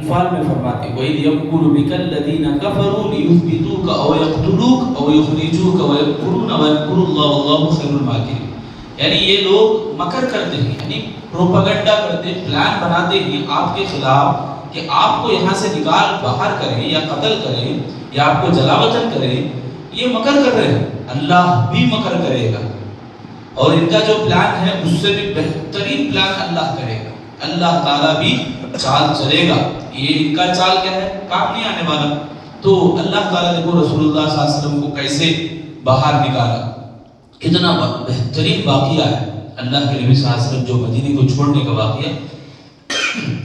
انفال میں فرماتے ہیں وَإِذْ يَمْكُرُ بِكَ الَّذِينَ كَفَرُوا لِيُثْبِتُوكَ أَوْ يَقْتُلُوكَ أَوْ يُخْرِجُوكَ وَيَمْكُرُونَ وَيَمْكُرُ اللَّهُ وَاللَّهُ خَيْرُ الْمَاكِرِينَ. یعنی یہ لوگ مکر کرتے ہیں، یعنی پروپیگنڈا کرتے ہیں، پلان بناتے ہیں آپ کے خلاف کہ آپ کو یہاں سے نکال باہر کریں یا قتل کریں یا آپ کو جلا وطن کریں. یہ مکر کر رہے ہیں، اللہ بھی مکر کرے گا اور ان کا جو پلان ہے اس سے بھی بہترین پلان اللہ کرے گا. اللہ تعالیٰ بھی چال چلے گا. یہ ان کا چال کیا ہے؟ کام نہیں آنے والا. تو اللہ تعالیٰ دیکھو رسول اللہ صلی اللہ علیہ وسلم کو کیسے باہر نکالا. کتنا بہترین واقعہ ہے اللہ کے نبی صلی اللہ علیہ وسلم جو مدینے کو چھوڑنے کا واقعہ.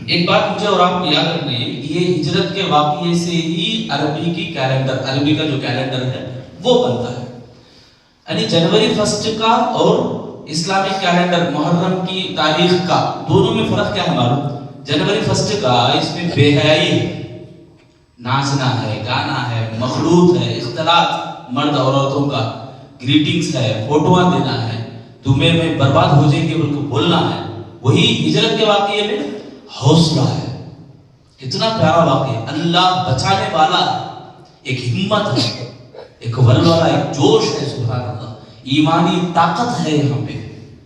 ایک بات مجھے اور آپ کو یاد رکھنا ہے، یہ ہجرت کے واقعے سے ہی عربی کی کیلنڈر، عربی کا جو کیلنڈر ہے وہ بنتا ہے. یعنی جنوری 1 کا اور اسلامک کیلنڈر محرم کی تاریخ کا دونوں میں فرق کیا ہے معلوم؟ جنوری 1 کا اس میں بے حیائی ہے، ناچنا ہے، گانا ہے، مخلوط ہے، اختلاط مرد عورتوں کا، گریٹنگز ہے، فوٹوان دینا ہے، تمہیں میں برباد ہو جائیں گے بلکہ بولنا ہے. وہی ہجرت کے واقعے میں حوصلہ ہے. کتنا پیارا واقعہ، اللہ بچانے والا ہے، ایک ہمت ہے، ایک ولولہ، ایک جوش ہے. سبحان اللہ، ایمانی طاقت ہے یہاں پہ.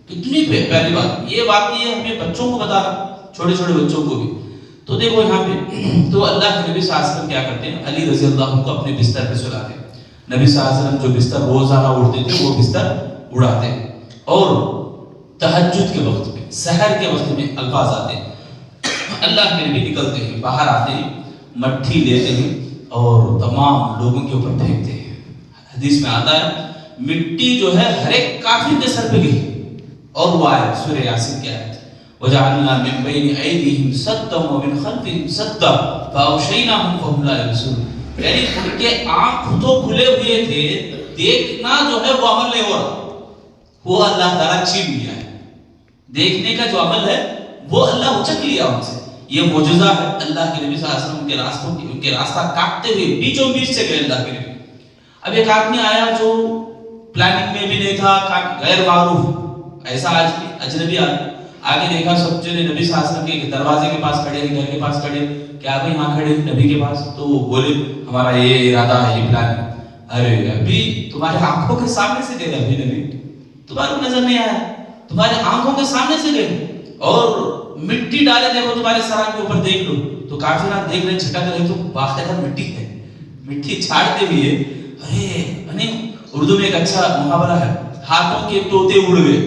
کتنی پیاری بات. یہ واقعہ ہمیں بچوں کو بتانا، چھوٹے چھوٹے بچوں کو بھی. تو دیکھو یہاں پہ تو اللہ کے نبی صلی اللہ علیہ وسلم کیا کرتے ہیں؟ علی رضی اللہ عنہ کو اپنے بستر پہ سلاتے ہیں. نبی صلی اللہ علیہ وسلم جو بستر روزانہ اڑتے تھے وہ بستر اڑاتے ہیں. اور تہجد کے وقت میں، سحر کے وقت میں الفاظ آتے ہیں. اللہ کے نبی نکلتے ہیں، باہر آتے ہیں، مٹھی لیتے ہیں اور تمام لوگوں کے اوپر پھینکتے ہیں. حدیث میں آتا ہے مٹی جو ہے ہر ایک کافر کے سر پہ گئی. اور وہ آیت سورہ یاسین کی آیت وَجَعَلْنَا مِن بَيْنِ أَيْدِيهِمْ سَدًّا وَمِنْ خَلْفِهِمْ سَدًّا فَأَغْشَيْنَاهُمْ فَهُمْ لَا يُبْصِرُونَ. یعنی ان کے آنکھ تو کھلے ہوئے تھے، دیکھنا جو ہے وہ عمل نہیں ہو رہا، وہ اللہ تعالیٰ چھین لیا ہے. دیکھنے کا جو عمل ہے وہ اللہ اچک لیا ان سے. یہ معجزہ ہے اللہ کے نبی صلی اللہ علیہ وسلم کے راستوں کی، ان کے راستہ کاٹتے ہوئے بیچوں بیچ سے گئے اللہ کے نبی. اب ایک آدمی آیا جو پلاننگ میں بھی نہیں تھا، غیر معروف، ایسا آج بھی اجنبی آدمی آگے دیکھا، سب چلے نبی صلی اللہ علیہ وسلم کے دروازے کے پاس کھڑے، گھر کے پاس کھڑے. کیا بھائی یہاں کھڑے نبی کے پاس؟ تو وہ بولے ہمارا یہ ارادہ ہے، یہ پلان ہے. ارے ابھی تمہارے آنکھوں کے سامنے سے گئے ابھی نبی، تمہارے کو نظر نہیں آیا، تمہارے آنکھوں کے سامنے سے گئے اور مٹی ڈالے. دیکھو تمہارے سران کے اوپر دیکھ لو. تو کافرات دیکھ رہے، چھٹک رہے، تو باقاعدہ مٹی ہے، مٹی چھاڑتے ہوئے. ارے یعنی اردو میں ایک اچھا محاورہ ہے، ہاتھوں کے طوطے اڑ گئے.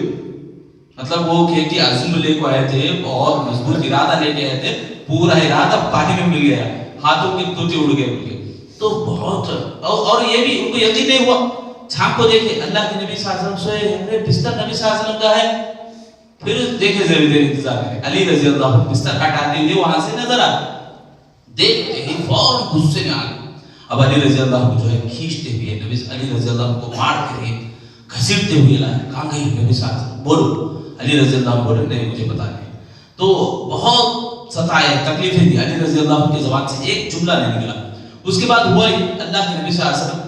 مطلب وہ کہ عزم لے کو آئے تھے، بہت مضبوط ارادہ لے کے آئے تھے، پورا ارادہ پانی میں مل گیا، ہاتھوں کے طوطے اڑ گئے. تو بہت اور یہ بھی ان کو یقین نہیں ہوا. چھانپ کو دیکھے اللہ کے نبی صلی اللہ علیہ وسلم سوئے ہیں، بستر نبی صلی اللہ علیہ وسلم کا ہے. پھر دیکھے ذرا دیر انتظار کرے، علی رضی اللہ عنہ بستر ہٹاتے ہوئے وہاں سے نظر آتے، دیکھتے ہی فوراً غصے میں آ گئے. اب علی رضی اللہ عنہ کو جو ہے کھینچتے ہوئے نبی علی رضی اللہ عنہ کو مارتے ہوئے، گھسیٹتے ہوئے لائے. کہاں گئی نبی صلی اللہ علیہ وسلم؟ بولو. علی رضی اللہ عنہ بولے نہیں مجھے پتا نہیں. تو بہت ستائے، تکلیفیں دی. علی رضی اللہ عنہ کی زبان سے ایک جملہ نہیں نکلا. اس کے بعد ہوا ہی اللہ کے نبی صلی اللہ علیہ وسلم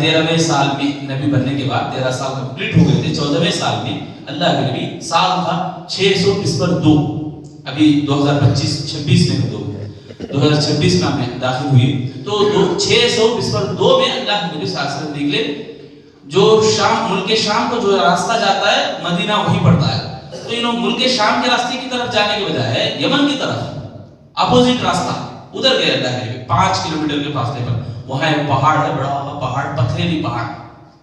13ویں سال میں نبی بننے کے بعد 13 سال کمپلیٹ ہو گئے تھے. 14ویں سال میں اللہ کے نبی، سال تھا 602، ابھی 2025-26 میں 2026 میں ہمیں داخل ہوئی. تو 602 میں اللہ کے نبی صلی اللہ علیہ وسلم نکلے. جو شام، ملک شام کو جو راستہ جاتا ہے مدینہ وہی پڑتا ہے. تو انہوں ملک شام کے راستے کی طرف جانے کے بجائے یمن کی طرف اپوزٹ راستہ ادھر گئے اللہ کے نبی. 5 کلومیٹر کے فاصلے پر وہاں ایک پہاڑ ہے، بڑا پہاڑ، پتھریلی پہاڑ،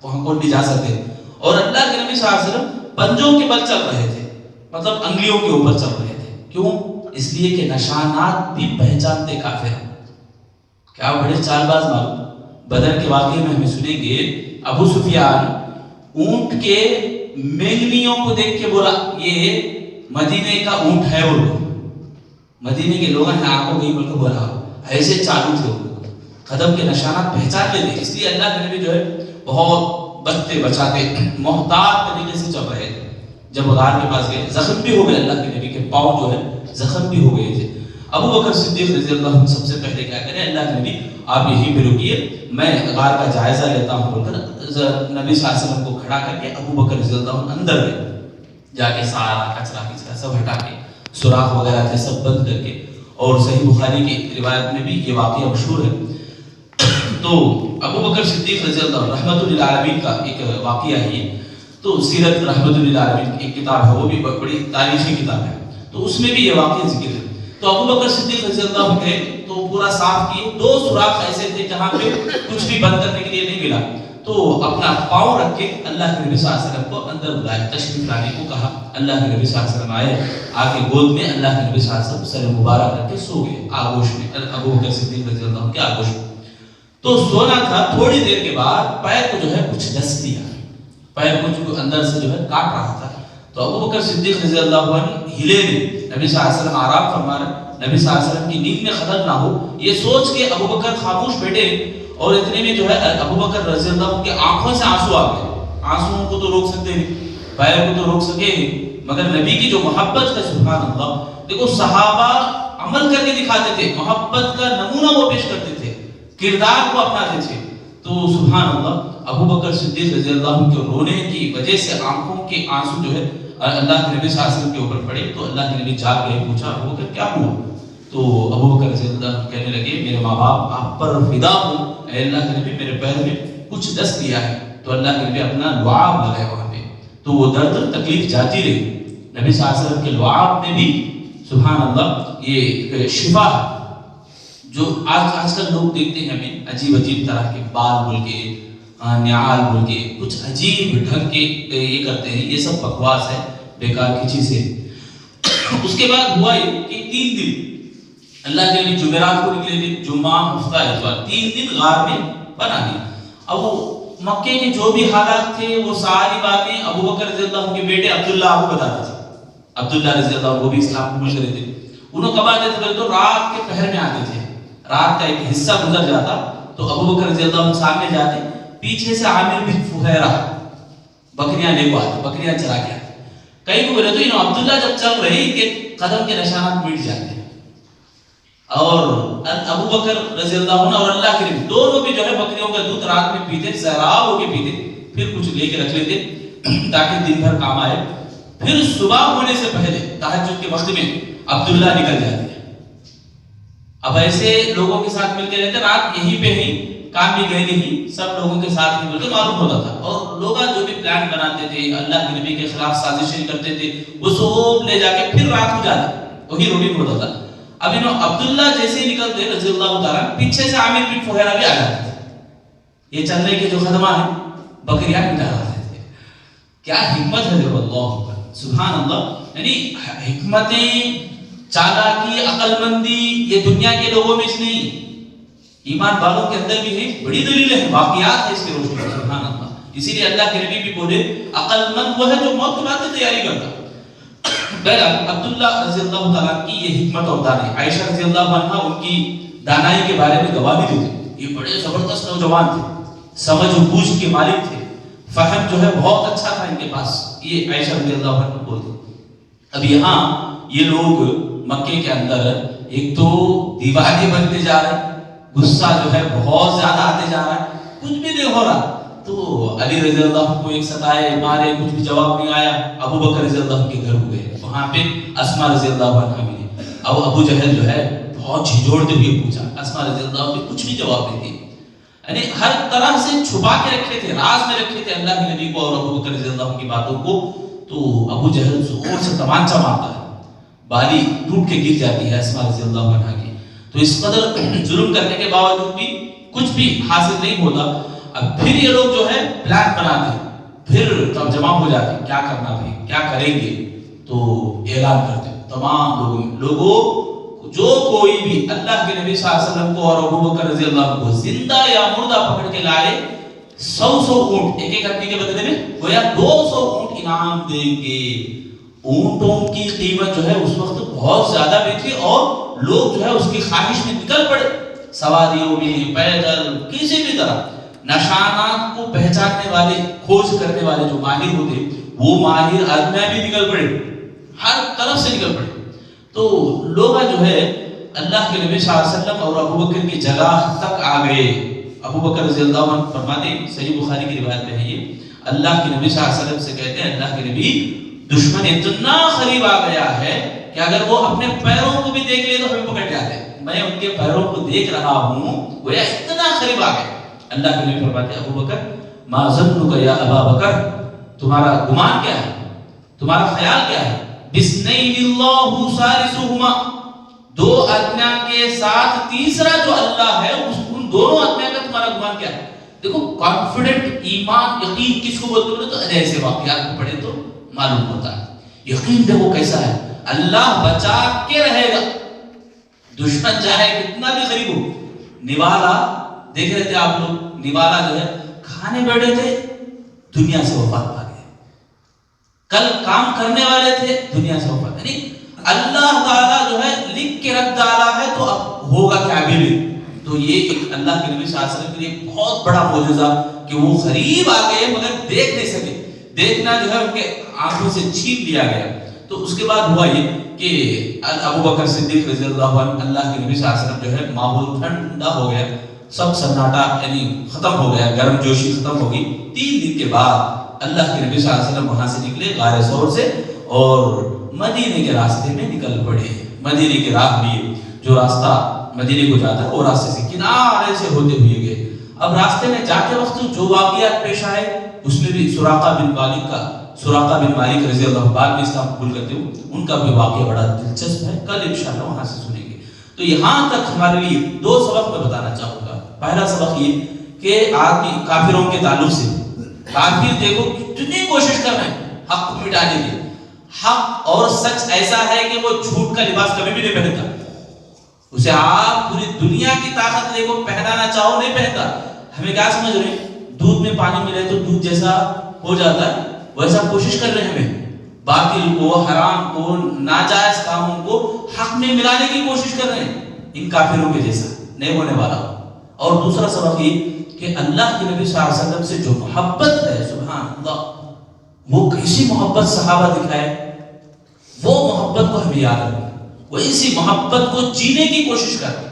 وہاں کو نہیں جا سکتے. اور اللہ کے نبی صلی اللہ علیہ وسلم پنجوں کے بل چل رہے تھے، مطلب انگلیوں کے اوپر چل رہے تھے. کیوں؟ اس لیے کہ نشانات بھی پہچانتے کافر. کیا بڑے چال باز معلوم. بدر کے واقعے میں ہمیں سنیں گے ابو سفیان اونٹ کے مینگنیوں کو دیکھ کے بولا یہ مدینے کا اونٹ ہے. وہ لوگ مدینے کے لوگ ہیں، آنکھوں نہیں بلکہ بولا. ایسے چالو تھے وہ لوگ، قدم کے نشانات پہچان لیتے. اس لیے اللہ کے نبی جو ہے بہت بچتے بچاتے محتاط طریقے سے چل رہے تھے. جب غار کے پاس گئے زخم بھی ہو گئے، اللہ کے نبی کے پاؤں جو ہے زخم بھی ہو گئے تھے. ابو بکر صدیق رضی اللہ عنہ سب سے پہلے کیا کریں، اللہ کے نبی آپ یہیں پہ رکیے، میں غار کا جائزہ لیتا ہوں بول کر نبی صلی اللہ علیہ وسلم کو کھڑا کر کے ابو بکر رضی اللہ عنہ اندر گئے. جا کے سارا کچرا سب ہٹا کے، سوراخ وغیرہ تھے سب بند کر کے، اور صحیح بخاری کی روایت میں بھی یہ واقعہ مشہور ہے. تو ابو بکر صدیق رضی اللہ عنہ رحمۃ للعالمین کا ایک واقعہ ہے یہ. تو سیرت رحمۃ للعالمین کی ایک کتاب ہے، وہ بھی بڑی تاریخی کتاب ہے، تو اس میں بھی یہ واقعہ ذکر ہے. تو ابو بکر صدیق رضی اللہ عنہ گئے تو پورا صاف کیے. 2 سوراخ ایسے تھے جہاں پہ کچھ بھی بند کرنے کے لیے نہیں ملا. تو اپنا پاؤں رکھ کے اللہ کے نبی صلی اللہ علیہ وسلم کو اندر بلایا، تشریف لانے کو کہا. اللہ کے نبی صلی اللہ علیہ وسلم آئے، آ کے گود میں اللہ کے نبی صلی اللہ علیہ وسلم سر مبارک رکھ کے سو گئے آغوش میں، ابو بکر صدیق رضی اللہ عنہ کے آغوش میں. تو سونا تھا، تھوڑی دیر کے بعد پیر کو جو ہے کچھ ڈس دیا، پیر کو اندر سے جو ہے کاٹ رہا تھا. تو ابو بکر صدیق رضی اللہ عنہ ہلے نہیں. نبی صلی اللہ علیہ وسلم آرام فرما رہے، نبی صلی اللہ علیہ وسلم کی نیند میں خلل نہ ہو یہ سوچ کے ابو بکر خاموش بیٹھے. اور اتنے میں جو ہے ابو بکر رضی اللہ عنہ کی آنکھوں سے آنسو آ گئے. آنسوؤں کو تو روک سکتے نہیں، پیر کو تو روک سکے نہیں، مگر نبی کی جو محبت ہے سبحان اللہ. دیکھو صحابہ عمل کر کے دکھاتے تھے، محبت کا نمونہ وہ پیش کرتے تھے، کردار کو اپناتے تھے. تو سبحان اللہ ابو بکر صدیق رضی اللہ عنہ کے رونے کی وجہ سے آنکھوں کے آنسو جو ہے اللہ کے نبی صلی اللہ علیہ وسلم کے اوپر پڑے. تو اللہ کے نبی جاگ گئے، پوچھا ابو بکر کیا ہوا؟ تو ابو بکر رضی اللہ عنہ کہنے لگے میرے ماں باپ آپ پر فدا ہوں، اے اللہ کے نبی میرے پیر میں کچھ ڈس دیا ہے. تو اللہ کے نبی اپنا لعاب لگائے وہاں پہ، تو وہ درد تکلیف جاتی رہی. نبی صلی اللہ علیہ وسلم کے لعاب میں بھی سبحان اللہ یہ شفا ہے. جو آج کل لوگ دیکھتے ہیں ہمیں عجیب طرح کے بال بول کے، نیال بول کے، کچھ عجیب ڈھنگ کے یہ کرتے ہیں. یہ سب بکواس ہے، بیکار کی چیز ہے. اس کے بعد ہوا یہ کہ 3 دن اللہ کے نبی جمعرات کو نکلے تھے، جمعہ ہفتہ اتوار، 3 دن غار میں بنا دی. اب وہ مکے کے جو بھی حالات تھے وہ ساری باتیں ابو بکر رضی اللہ عنہ کے بیٹے عبداللہ کو بتاتے تھے. عبداللہ رضی اللہ عنہ وہ بھی اسلام قبول کرے تھے. انہوں کب آتے تھے تو رات کے پہر میں آتے تھے. رات کا ایک حصہ گزر جاتا تو ابو بکر رضی اللہ عنہ سامنے جاتے، پیچھے سے عامر بن فہیرہ بکریاں لے کو آتے، بکریاں چرا کے آتے. کئی کو بولے تو انہوں عبداللہ جب چل رہے ان کے قدم کے نشانات مٹ جاتے ہیں. اور ابو بکر رضی اللہ عنہ اور اللہ کے نبی دونوں بھی جو ہے بکریوں کا دودھ رات میں پیتے، سیراب ہو کے پیتے، پھر کچھ لے کے رکھ لیتے تاکہ دن بھر کام آئے. پھر صبح ہونے سے پہلے تہجد کے وقت میں عبداللہ نکل جاتے ہیں. اب ایسے لوگوں کے ساتھ مل کے رہتے، رات یہیں پہ ہی، کام بھی گئے نہیں، سب لوگوں کے ساتھ ہی مل کے معلوم ہوتا تھا. اور لوگ جو بھی پلان بناتے تھے، اللہ کے نبی کے خلاف سازشیں کرتے تھے، وہ سب لے جا کے پھر رات کو جاتے، وہی روٹین ہوتا تھا. اب انہوں عبداللہ جیسے ہی نکلتے رضی اللہ تعالیٰ پیچھے سے عامر بن فہیرہ بھی آ جاتے تھے. یہ چلنے کے جو خدمہ ہیں بکریاں مٹا رہے تھے. کیا حکمت ہے جو اللہ سبحان اللہ. یعنی حکمتیں، چالاکی، عقل مندی یہ دنیا کے لوگوں میں اس نہیں، ایمان والوں کے اندر بھی ہے. بڑی دلیلیں ہیں، واقعات ہے اس کے روشنی میں سبحان اللہ. اسی لیے اللہ کے نبی بھی بولے عقل مند وہ ہے جو موت کے بعد تیاری کرتا. بہرحال عبداللہ رضی اللہ تعالیٰ کی یہ حکمت اور دانائی، عائشہ رضی اللہ عنہ ان کی دانائی کے بارے میں گواہی دیتے. یہ بڑے زبردست نوجوان تھے، سمجھ و بوجھ کے مالک تھے، فہم جو ہے بہت اچھا تھا ان کے پاس. یہ عائشہ رضی اللہ عنہ بولتے. اب یہاں یہ لوگ مکے کے اندر ایک تو دیوانے بنتے جا رہے ہیں، غصہ جو ہے بہت زیادہ آتے جا رہا ہے، کچھ بھی نہیں ہو رہا. تو علی رضی اللہ عنہ کو ایک ستائے مارے، کچھ بھی جواب نہیں آیا. ابو بکر رضی اللہ عنہ کے گھر ہوئے، وہاں پہ اسماء رضی اللہ عنہ بھی. اب ابو جہل جو ہے بہت جھنجھوڑتے ہوئے پوچھا، اسماء رضی اللہ عنہ نے کچھ بھی جواب نہیں دیا. یعنی ہر طرح سے چھپا کے رکھے تھے، راز میں رکھے تھے اللہ کے نبی کو اور ابو بکر رضی اللہ عنہ کی باتوں کو. تو ابو جہل زور سے تمانچہ مارتا ہے، بالی ٹوٹ کے گر جاتی ہے اسماء رضی اللہ عنہ کی. تو اس قدر ظلم کرنے کے باوجود بھی کچھ بھی حاصل نہیں ہوتا. اب پھر یہ لوگ جو ہے پلان بناتے، پھر تب جمع ہو جاتے، کیا کرنا ہے، کیا کریں گے. تو اعلان کرتے تمام لوگوں جو کوئی بھی اللہ کے نبی صلی اللہ علیہ وسلم کو اور ابو بکر رضی اللہ عنہ کو زندہ یا مردہ پکڑ کے لائے 100 اونٹ، ایک آدمی کے بدلے میں گویا 200 اونٹ انعام دیں گے. اونٹوں کی قیمت جو ہے اس وقت بہت زیادہ بھی تھی اور لوگ جو ہے اس کی خواہش میں نکل پڑے، سواریوں میں، پیدل، کسی بھی طرح. نشانات کو پہچاننے والے، کھوج کرنے والے جو ماہر ہوتے وہ ماہر آدمی بھی نکل پڑے، ہر طرف سے نکل پڑے. تو لوگ جو ہے اللہ کے نبی صلی اللہ علیہ وسلم اور ابو بکر کی جگہ تک آ گئے. ابو بکر رضی اللہ عنہ فرماتے ہیں، صحیح بخاری کی روایت میں ہے یہ، اللہ کے نبی صلی اللہ علیہ وسلم سے کہتے ہیں اللہ کے نبی دشمن اتنا قریب آ گیا ہے کہ اگر وہ اپنے پیروں کو بھی دیکھ لے تو ہمیں پکڑ جاتے ہیں. میں ان کے پیروں کو دیکھ رہا ہوں, گویا اتنا قریب آ گئے. اللہ کے نبی فرماتے ہیں ابو بکر ما ظنک یا ابا بکر, تمہارا گمان کیا ہے, تمہارا خیال کیا ہے, بسنین اللہ ثالثہما, دو ادنا کے ساتھ تیسرا جو اللہ ہے ان دونوں ادنا کا تمہارا گمان کیا ہے. دیکھو کانفیڈنٹ ایمان یقین کس کو بولتے ہیں, تو ایسے واقعات کو پڑھے تو معلوم ہوتا ہے. یقین دیکھو کیسا ہے, اللہ بچا کے رہے گا, دشمن چاہے کتنا بھی قریب ہو. نوالا دیکھ رہے تھے آپ لوگ, نوالا جو ہے کھانے بیٹھے تھے, دنیا سے وفات پا گئے. کل کام کرنے والے تھے, دنیا سے وفات. یعنی اللہ تعالیٰ جو ہے لکھ کے رکھ ڈالا ہے تو اب ہوگا کیا بھی. تو یہ ایک اللہ کے نبی صلی اللہ علیہ وسلم کے لیے بہت بڑا معجزہ کہ وہ قریب آ گئے مگر دیکھ نہیں سکے. دیکھنا جو ہے ان کے آنکھوں سے چھین لیا گیا. تو اس کے بعد ہوا یہ کہ ابو بکر صدیق رضی اللہ عنہ, اللہ کے نبی صلی اللہ علیہ وسلم جو ہے ماحول ٹھنڈا ہو گیا, سب سناٹا یعنی ختم ہو گیا, گرم جوشی ختم ہو گئی. 3 دن کے بعد اللہ کے نبی صلی اللہ علیہ وسلم وہاں سے نکلے غار ثور سے اور مدینے کے راستے میں نکل پڑے. مدینے کے راہ بھی جو راستہ مدینے کو جاتا ہے وہ راستے سے کنارے سے ہوتے ہوئے گئے. اب راستے میں جاتے وقت جو واقعات پیش آئے اس میں بھی سراقہ بن مالک رضی اللہ عنہ بعد میں اسلام قبول کرتے ہو, ان کا بھی واقعہ بڑا دلچسپ ہے, کل انشاءاللہ وہاں سے سنیں گے. تو یہاں تک ہمارے لیے 2 سبق میں بتانا چاہوں گا. پہلا سبق یہ کہ آدمی کافروں کے تعلق سے, کافر دیکھو کتنی کوشش کر رہے ہیں حق کو مٹانے کی. حق اور سچ ایسا ہے کہ وہ جھوٹ کا لباس کبھی بھی نہیں پہنتا. اسے آپ پوری دنیا کی طاقت لے کو پہنانا چاہو نہیں پہنتا. ہمیں کیا سمجھ رہے ہیں, دودھ میں پانی ملے تو دودھ جیسا ہو جاتا ہے, ویسا کوشش کر رہے ہیں ہمیں باطل کو, حرام کو, ناجائز کاموں کو حق میں ملانے کی کوشش کر رہے ہیں. ان کافروں کے جیسا نہیں ہونے والا. اور دوسرا سبق یہ کہ اللہ کے نبی صلی اللہ علیہ وسلم سے جو محبت ہے, سبحان اللہ, وہ کیسی محبت صحابہ دکھائے, وہ محبت کو ہمیں یاد رکھنا, وہ اسی محبت کو جینے کی کوشش کریں.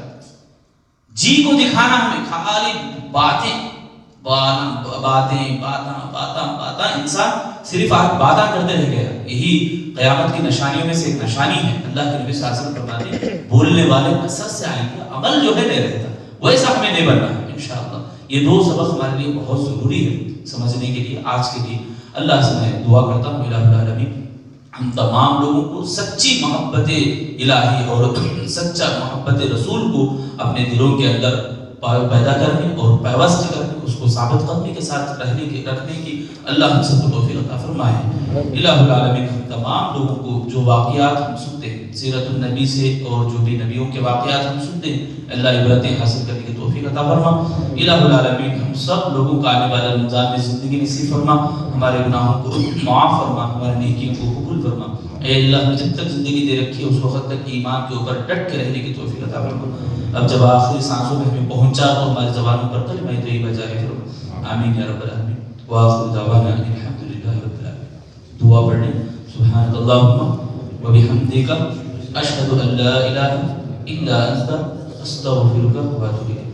جی کو دکھانا ہمیں خالی باتیں انسان صرف آج باتاں کرتے رہ گیا. یہی قیامت کی نشانیوں میں سے ایک نشانی ہے. اللہ کے نبی صلی اللہ علیہ وسلم فرماتے ہیں بولنے والے کثرت سے آئیں گے, عمل جو ہے نہیں رہتا. ویسا ہمیں نہیں بننا ہے انشاءاللہ. یہ 2 سبق ہمارے لیے بہت ضروری ہے سمجھنے کے لیے, آج کے لیے. اللہ سے میں دعا کرتا ہوں الہ العالمین ہم تمام لوگوں کو سچی محبت الہی اور سچا محبت رسول کو اپنے دلوں کے اندر پیدا کرنے اور پیوست کرنے, اس کو ثابت قدمی کے ساتھ رکھنے کی اللہ ہم سب کو توفیق عطا فرمائے. الہ العالمین ہم تمام لوگوں کو جو واقعات ہم سنتے ہیں سیرت النبی سے اور جو بھی نبیوں کے واقعات ہم سنتے ہیں, اللہ عبرتیں حاصل کرنے کی توفیق عطا فرما. الہ العالمین ہم سب لوگوں کا آنے والا رمضان میں زندگی نصیب فرما, ہمارے گناہوں کو معاف فرما, ہمارے نیکیوں کو قبول فرما. اے اللہ ہمیں جب تک زندگی دے رکھی ہے اس وقت تک ایمان کے اوپر ڈٹ کے رہنے کی توفیق عطا فرما. اب جب آخری سانسوں میں ہمیں پہنچا تو ہماری زبانوں پر کلمہ طیبہ جاری فرما. آمین یا رب العالمین. وآخر دعوانا ان الحمدللہ رب العالمین. دعا پڑھ لیں. سبحانک اللہم وبحمدک اشہد ان لا الہ الا انت استغفرک واتوب الیک.